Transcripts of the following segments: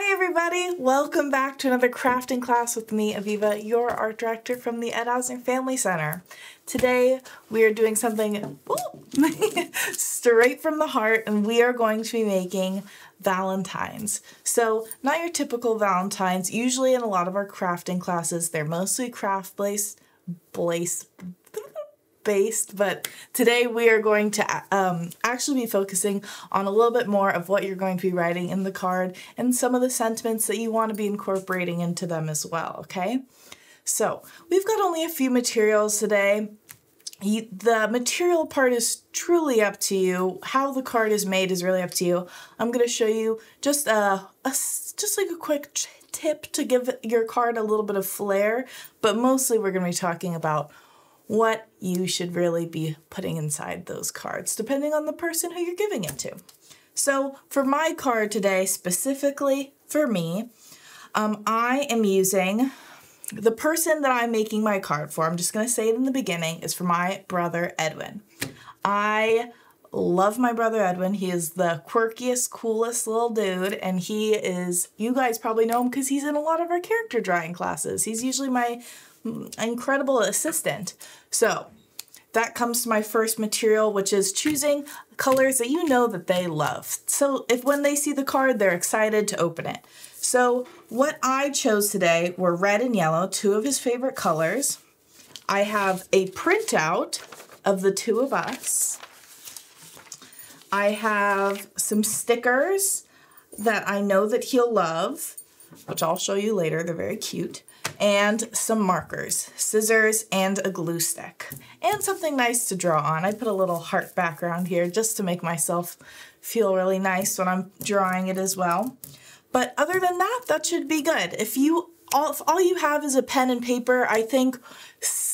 Hi everybody! Welcome back to another crafting class with me, Aviva, your art director from the Ed Asner Family Center. Today we are doing something straight from the heart, and we are going to be making Valentines. So not your typical Valentines. Usually in a lot of our crafting classes they're mostly craft-based, but today we are going to actually be focusing on a little bit more of what you're going to be writing in the card and some of the sentiments that you want to be incorporating into them as well, okay? So we've got only a few materials today. The material part is truly up to you. How the card is made is really up to you. I'm going to show you just like a quick tip to give your card a little bit of flair, but mostly we're going to be talking about what you should really be putting inside those cards, depending on the person who you're giving it to. So for my card today, specifically for me, I am using the person that I'm making my card for. I'm just going to say it in the beginning, is for my brother Edwin. I love my brother Edwin. He is the quirkiest, coolest little dude, and he is, you guys probably know him because he's in a lot of our character drawing classes. He's usually my incredible assistant. So that comes to my first material, which is choosing colors that you know that they love. So if when they see the card, they're excited to open it. So what I chose today were red and yellow, two of his favorite colors. I have a printout of the two of us. I have some stickers that I know that he'll love, which I'll show you later. They're very cute. And some markers, scissors, and a glue stick. And something nice to draw on. I put a little heart background here just to make myself feel really nice when I'm drawing it as well. But other than that, that should be good. If all you have is a pen and paper, I think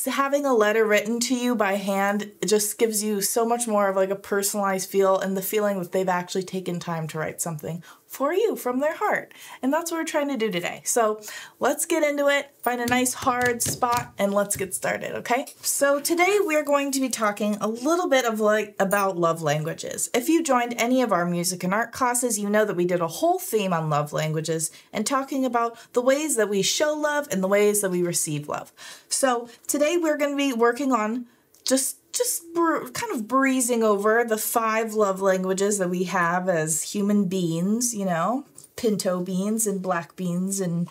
having a letter written to you by hand, it just gives you so much more of like a personalized feel and the feeling that they've actually taken time to write something for you from their heart. And that's what we're trying to do today. So let's get into it, find a nice hard spot, and let's get started, okay? So today we're going to be talking a little bit of about love languages. If you joined any of our music and art classes, you know that we did a whole theme on love languages and talking about the ways that we show love and the ways that we receive love. So today we're going to be working on just kind of breezing over the 5 love languages that we have as human beings, you know, pinto beans and black beans and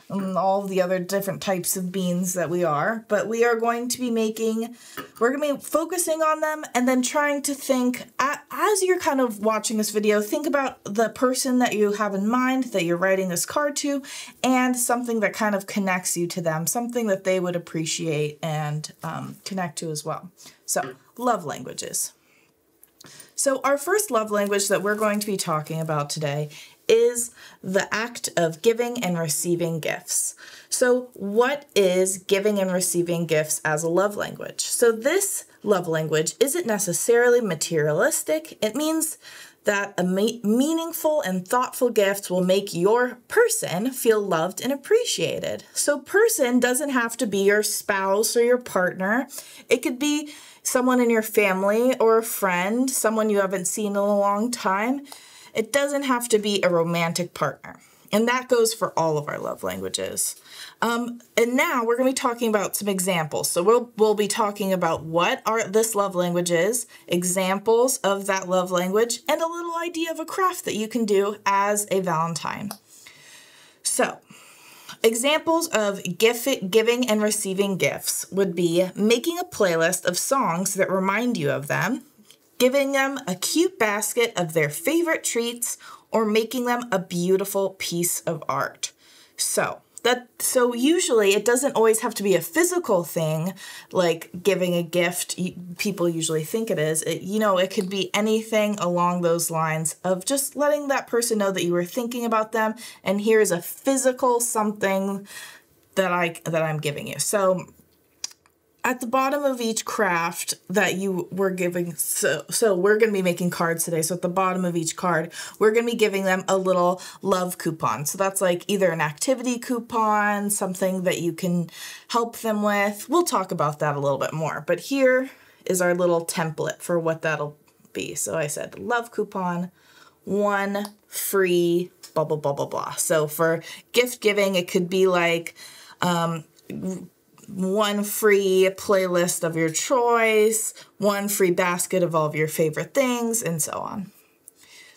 all the other different types of beans that we are. But we are going to be we're going to be focusing on them and then trying to think, as you're kind of watching this video, think about the person that you have in mind that you're writing this card to and something that kind of connects you to them, something that they would appreciate and connect to as well. So, love languages. So our first love language that we're going to be talking about today is the act of giving and receiving gifts. So what is giving and receiving gifts as a love language? So this love language isn't necessarily materialistic. It means that a meaningful and thoughtful gift will make your person feel loved and appreciated. So person doesn't have to be your spouse or your partner. It could be someone in your family or a friend, someone you haven't seen in a long time. It doesn't have to be a romantic partner. And that goes for all of our love languages. And now we're going to be talking about some examples. So we'll be talking about what this love language is, examples of that love language, and a little idea of a craft that you can do as a Valentine. So, examples of giving and receiving gifts would be making a playlist of songs that remind you of them, giving them a cute basket of their favorite treats, or making them a beautiful piece of art. So usually it doesn't always have to be a physical thing like giving a gift. People usually think it is. It could be anything along those lines of just letting that person know that you were thinking about them and here's a physical something that I'm giving you. So at the bottom of each craft that you were giving, so we're going to be making cards today. So at the bottom of each card, we're going to be giving them a little love coupon. So that's like either an activity coupon, something that you can help them with. We'll talk about that a little bit more. But here is our little template for what that'll be. So I said love coupon, one free blah, blah, blah, blah, blah. So for gift giving, it could be like one free playlist of your choice, one free basket of all of your favorite things, and so on.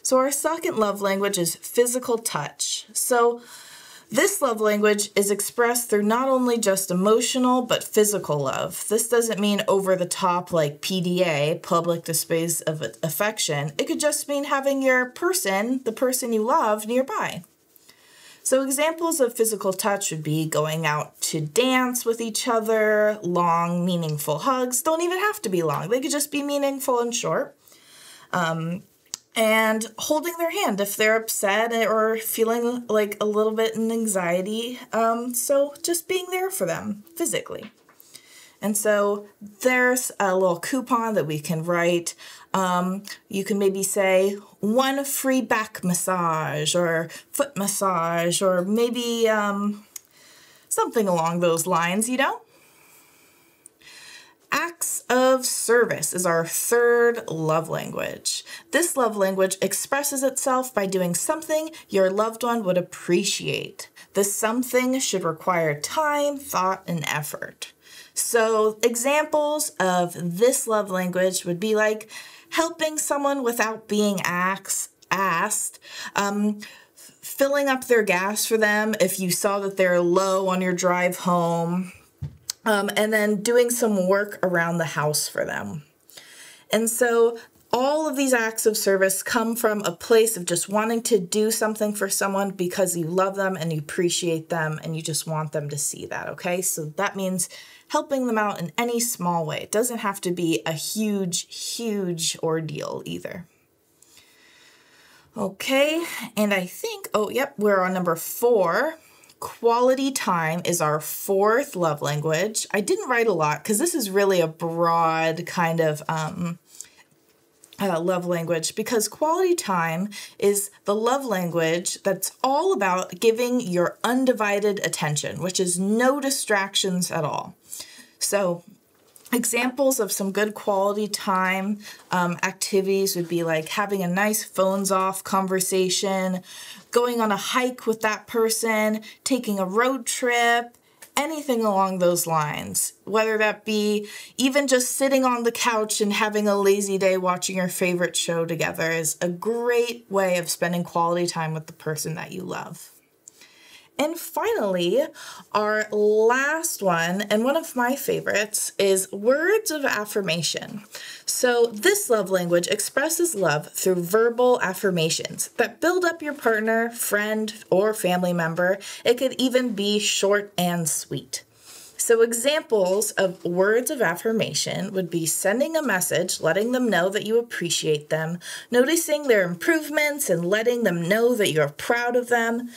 So our second love language is physical touch. So this love language is expressed through not only just emotional, but physical love. This doesn't mean over the top like PDA, public displays of affection. It could just mean having your person, the person you love, nearby. So examples of physical touch would be going out to dance with each other, long, meaningful hugs. Don't even have to be long. They could just be meaningful and short. And holding their hand if they're upset or feeling like a little bit in anxiety. So just being there for them physically. And so there's a little coupon that we can write. You can maybe say one free back massage or foot massage or maybe something along those lines, you know? Acts of service is our third love language. This love language expresses itself by doing something your loved one would appreciate. This something should require time, thought, and effort. So examples of this love language would be like helping someone without being asked, filling up their gas for them if you saw that they're low on your drive home, and then doing some work around the house for them. And so all of these acts of service come from a place of just wanting to do something for someone because you love them and you appreciate them and you just want them to see that, okay? So that means helping them out in any small way. It doesn't have to be a huge, huge ordeal either. Okay, and I think, oh, yep, we're on number 4. Quality time is our fourth love language. I didn't write a lot because this is really a broad kind of love language, because quality time is the love language that's all about giving your undivided attention, which is no distractions at all. So examples of some good quality time activities would be like having a nice phones off conversation, going on a hike with that person, taking a road trip, anything along those lines. Whether that be even just sitting on the couch and having a lazy day watching your favorite show together is a great way of spending quality time with the person that you love. And finally, our last one, and one of my favorites, is words of affirmation. So this love language expresses love through verbal affirmations that build up your partner, friend, or family member. It could even be short and sweet. So examples of words of affirmation would be sending a message, letting them know that you appreciate them, noticing their improvements and letting them know that you're proud of them,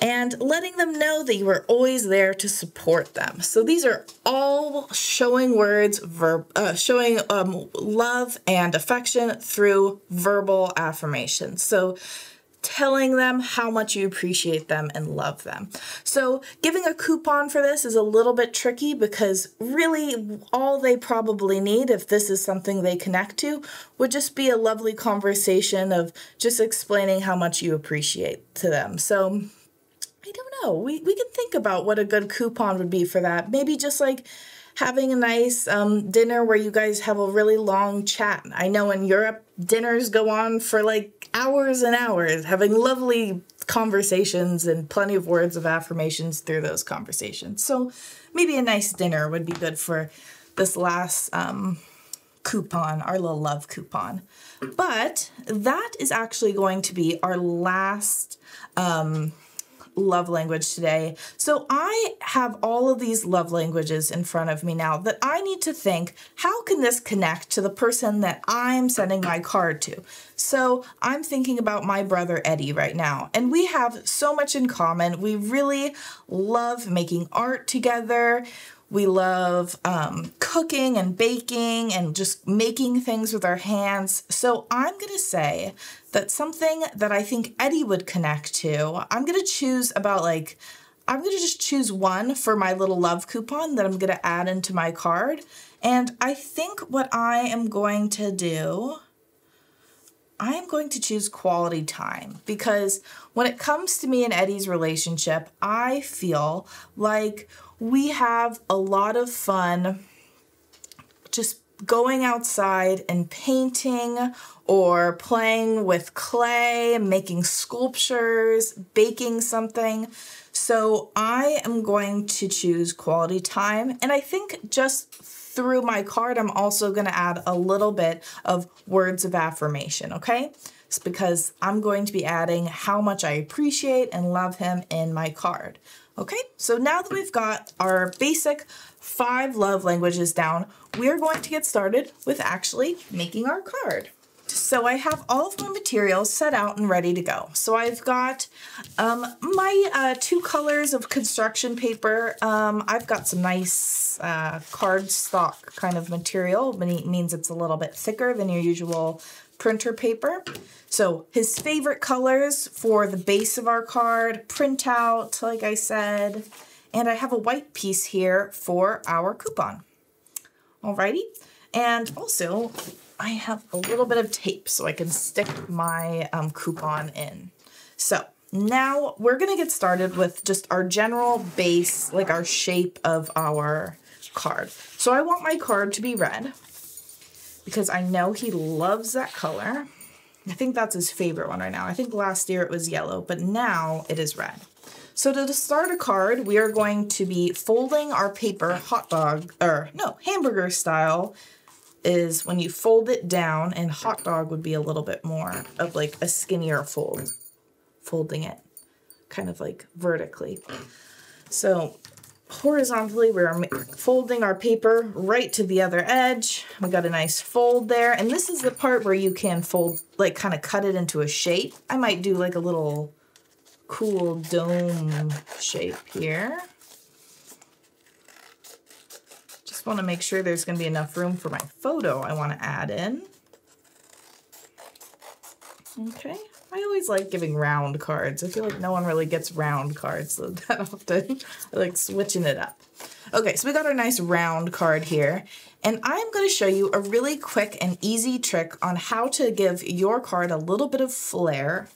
and letting them know that you are always there to support them. So these are all showing words, showing love and affection through verbal affirmations. So telling them how much you appreciate them and love them. So giving a coupon for this is a little bit tricky because really all they probably need, if this is something they connect to, would just be a lovely conversation of just explaining how much you appreciate to them. So I don't know. We can think about what a good coupon would be for that. Maybe just like having a nice dinner where you guys have a really long chat. I know in Europe, dinners go on for like hours and hours, having lovely conversations and plenty of words of affirmations through those conversations. So maybe a nice dinner would be good for this last coupon, our little love coupon. But that is actually going to be our last love language today. So I have all of these love languages in front of me now that I need to think, how can this connect to the person that I'm sending my card to? So I'm thinking about my brother Eddie right now, and we have so much in common. We really love making art together. We love cooking and baking and just making things with our hands. So I'm going to say that something that I think Eddie would connect to, I'm going to choose I'm going to just choose one for my little love coupon that I'm going to add into my card. And I think what I am going to do, I am going to choose quality time because when it comes to me and Eddie's relationship, I feel like we have a lot of fun just going outside and painting or playing with clay, making sculptures, baking something. So I am going to choose quality time. And I think just through my card, I'm also going to add a little bit of words of affirmation, okay? It's because I'm going to be adding how much I appreciate and love him in my card. Okay, so now that we've got our basic 5 love languages down, we're going to get started with actually making our card. So I have all of my materials set out and ready to go. So I've got my 2 colors of construction paper. I've got some nice cardstock kind of material, but it means it's a little bit thicker than your usual printer paper. So his favorite colors for the base of our card, printout, like I said, and I have a white piece here for our coupon. Alrighty, and also I have a little bit of tape so I can stick my coupon in. So now we're gonna get started with just our general base, like our shape of our card. So I want my card to be red because I know he loves that color. I think that's his favorite one right now. I think last year it was yellow, but now it is red. So to start a card, we are going to be folding our paper hamburger style is when you fold it down, and hot dog would be a little bit more of like a skinnier fold, folding it kind of like vertically. So horizontally, we're folding our paper right to the other edge. We got a nice fold there. And this is the part where you can fold, like kind of cut it into a shape. I might do like a little cool dome shape here. Just want to make sure there's going to be enough room for my photo I want to add in. Okay. I always like giving round cards. I feel like no one really gets round cards so that often. I like switching it up. Okay, so we got our nice round card here, and I'm going to show you a really quick and easy trick on how to give your card a little bit of flair,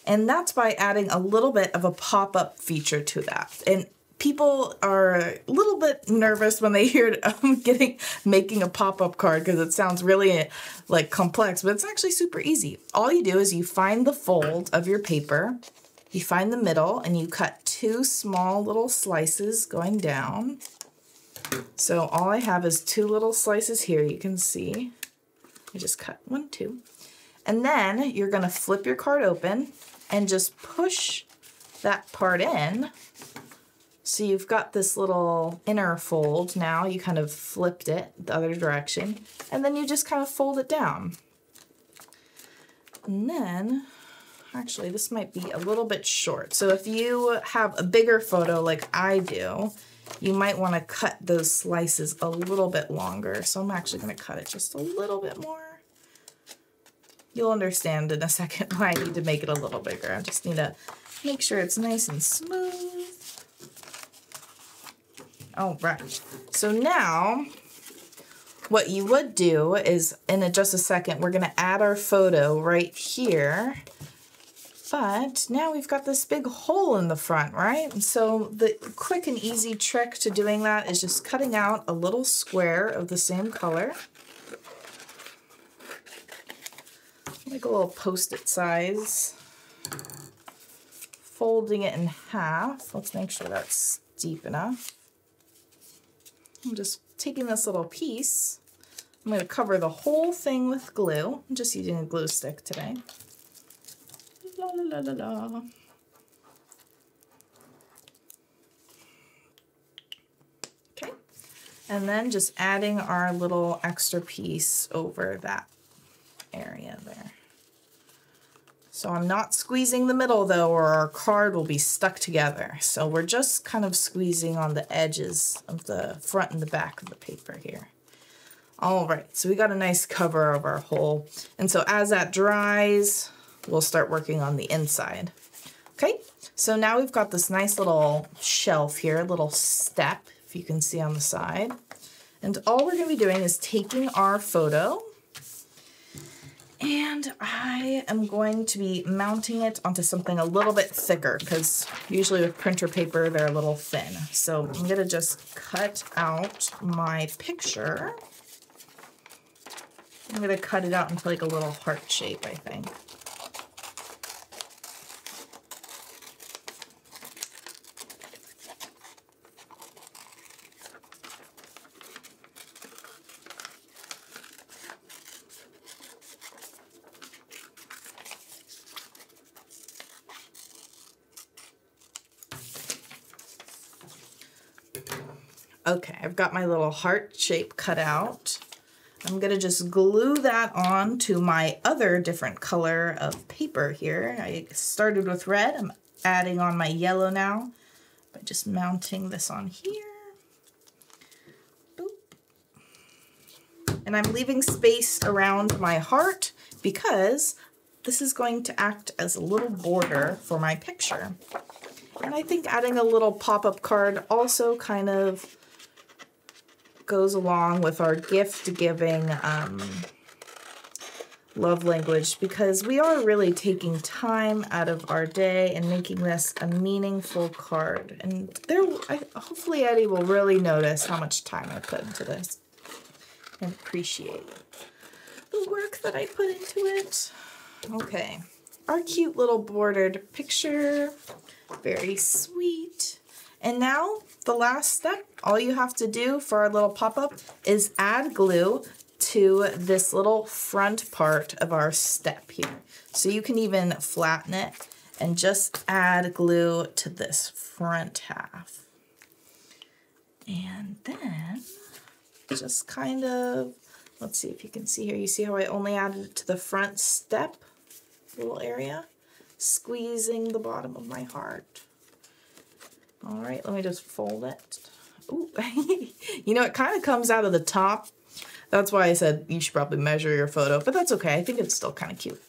and that's by adding a little bit of a pop-up feature to that. And people are a little bit nervous when they hear making a pop-up card because it sounds really like complex, but it's actually super easy. All you do is you find the fold of your paper, you find the middle, and you cut 2 small little slices going down. So all I have is 2 little slices here, you can see. I just cut 1, 2. And then you're gonna flip your card open and just push that part in. So you've got this little inner fold now. You kind of flipped it the other direction, and then you just kind of fold it down. And then, actually, this might be a little bit short. So if you have a bigger photo like I do, you might want to cut those slices a little bit longer. So I'm actually going to cut it just a little bit more. You'll understand in a second why I need to make it a little bigger. I just need to make sure it's nice and smooth. All right, so now what you would do is, in just a second, we're gonna add our photo right here, but now we've got this big hole in the front, right? And so the quick and easy trick to doing that is just cutting out a little square of the same color, like a little Post-it size, folding it in half. Let's make sure that's deep enough. I'm just taking this little piece. I'm going to cover the whole thing with glue. I'm just using a glue stick today. La, la, la, la, la. Okay. And then just adding our little extra piece over that area there. So I'm not squeezing the middle though, or our card will be stuck together. So we're just kind of squeezing on the edges of the front and the back of the paper here. All right, so we got a nice cover of our hole. And so as that dries, we'll start working on the inside. Okay, so now we've got this nice little shelf here, a little step, if you can see on the side. And all we're gonna be doing is taking our photo And I am going to be mounting it onto something a little bit thicker because usually with printer paper, they're a little thin. So I'm going to just cut out my picture. I'm going to cut it out into like a little heart shape, I think. Okay, I've got my little heart shape cut out. I'm gonna just glue that on to my other different color of paper here. I started with red, I'm adding on my yellow now by just mounting this on here. Boop. And I'm leaving space around my heart because this is going to act as a little border for my picture. And I think adding a little pop-up card also kind of goes along with our gift-giving love language, because we are really taking time out of our day and making this a meaningful card. And hopefully Eddie will really notice how much time I put into this and appreciate the work that I put into it. Okay, our cute little bordered picture, very sweet. And now the last step, all you have to do for our little pop-up is add glue to this little front part of our step here. So you can even flatten it and just add glue to this front half. And then just kind of, let's see if you can see here. You see how I only added it to the front step little area, squeezing the bottom of my heart. All right, let me just fold it. Ooh, you know, it kind of comes out of the top. That's why I said you should probably measure your photo, but that's okay. I think it's still kind of cute.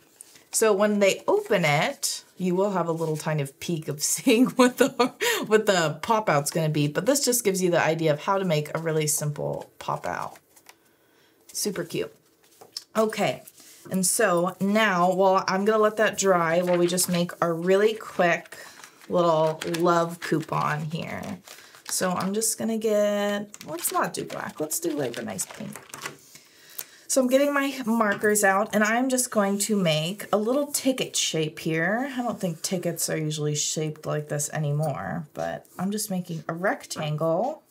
So when they open it, you will have a little tiny peek of seeing what the pop-out's going to be, but this just gives you the idea of how to make a really simple pop-out. Super cute. Okay, and so now, well, I'm going to let that dry while we just make our really quick little love coupon here. So I'm just gonna get, let's not do black, let's do like a nice pink. So I'm getting my markers out and I'm just going to make a little ticket shape here. I don't think tickets are usually shaped like this anymore, but I'm just making a rectangle,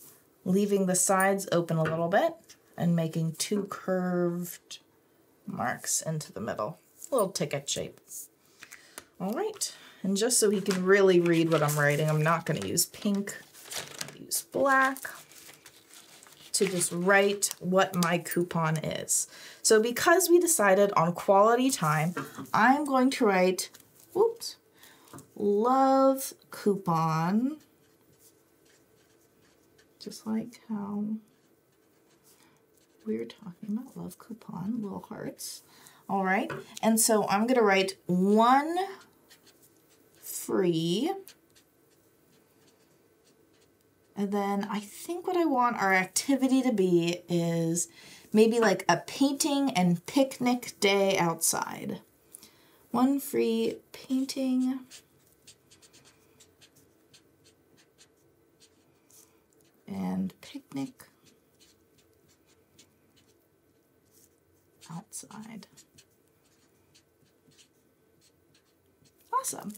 leaving the sides open a little bit and making two curved marks into the middle. A little ticket shape. All right. And just so he can really read what I'm writing, I'm not going to use pink. I'll use black to just write what my coupon is. So because we decided on quality time, I'm going to write, whoops, love coupon, just like how we were talking about love coupon, little hearts. All right, and so I'm going to write 1 free. And then I think what I want our activity to be is maybe like a painting and picnic day outside. 1 free painting and picnic outside. Awesome.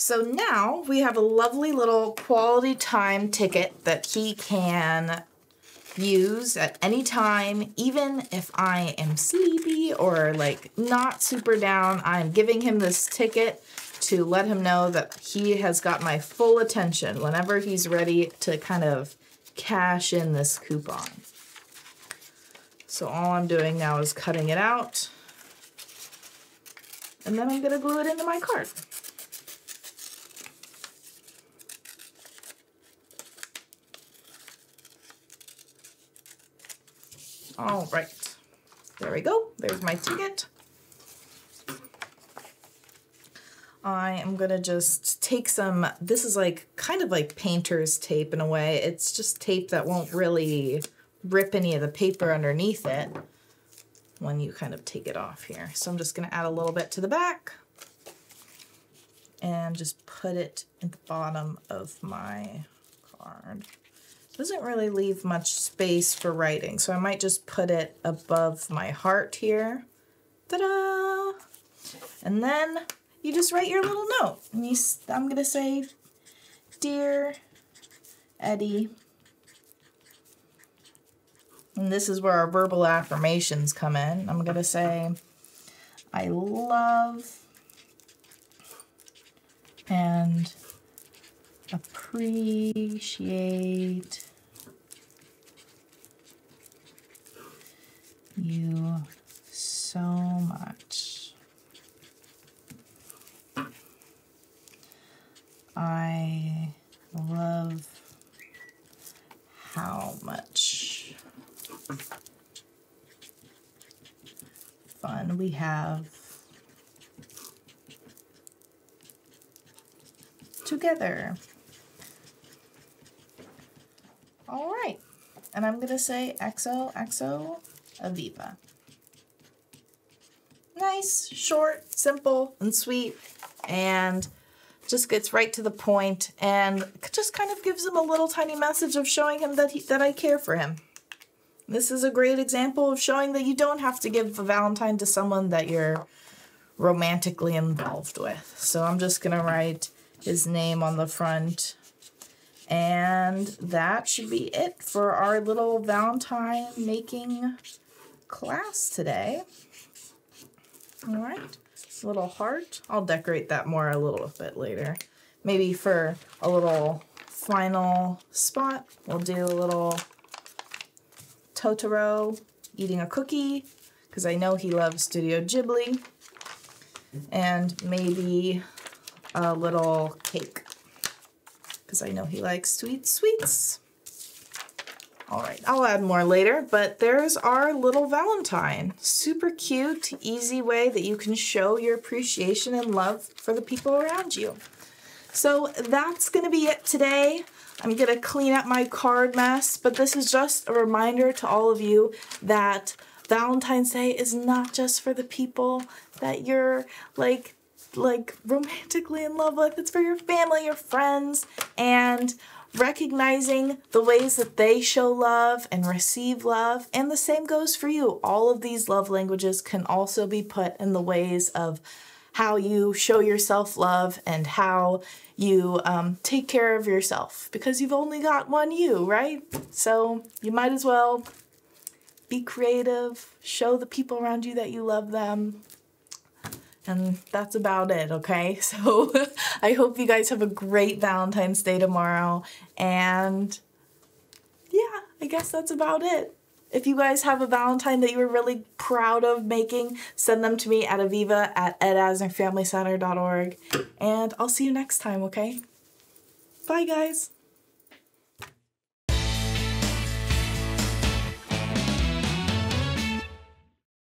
So now we have a lovely little quality time ticket that he can use at any time, even if I am sleepy or like not super down. I'm giving him this ticket to let him know that he has got my full attention whenever he's ready to kind of cash in this coupon. So all I'm doing now is cutting it out, and then I'm gonna glue it into my card. All right, there we go. There's my ticket. I am gonna just take some, this is like kind of like painter's tape in a way. It's just tape that won't really rip any of the paper underneath it. when you kind of take it off here. So I'm just going to add a little bit to the back and just put it at the bottom of my card. Doesn't really leave much space for writing, so I might just put it above my heart here. Ta-da! And then you just write your little note. And I'm going to say, Dear Eddie. And this is where our verbal affirmations come in. I'm going to say, I love and appreciate you so much. I love how much fun we have together. All right, and I'm gonna say XOXO Aviva. Nice, short, simple, and sweet, and just gets right to the point, and just kind of gives him a little tiny message of showing him that I care for him. This is a great example of showing that you don't have to give a Valentine to someone that you're romantically involved with. So I'm just gonna write his name on the front, and that should be it for our little Valentine making class today. All right, little heart. I'll decorate that more a little bit later. Maybe for a little final spot, we'll do a little Totoro eating a cookie, because I know he loves Studio Ghibli, and maybe a little cake, because I know he likes sweet sweets. All right, I'll add more later, but there's our little Valentine. Super cute, easy way that you can show your appreciation and love for the people around you. So that's gonna be it today. I'm gonna clean up my card mess, but this is just a reminder to all of you that Valentine's Day is not just for the people that you're like romantically in love with. It's for your family, your friends, and recognizing the ways that they show love and receive love. And the same goes for you. All of these love languages can also be put in the ways of how you show yourself love and how you take care of yourself, because you've only got one you, right? So you might as well be creative, show the people around you that you love them. And that's about it, okay? So I hope you guys have a great Valentine's Day tomorrow. And yeah, I guess that's about it. If you guys have a Valentine that you were really proud of making, send them to me at aviva@edasnerfamilycenter.org. And I'll see you next time, okay? Bye, guys.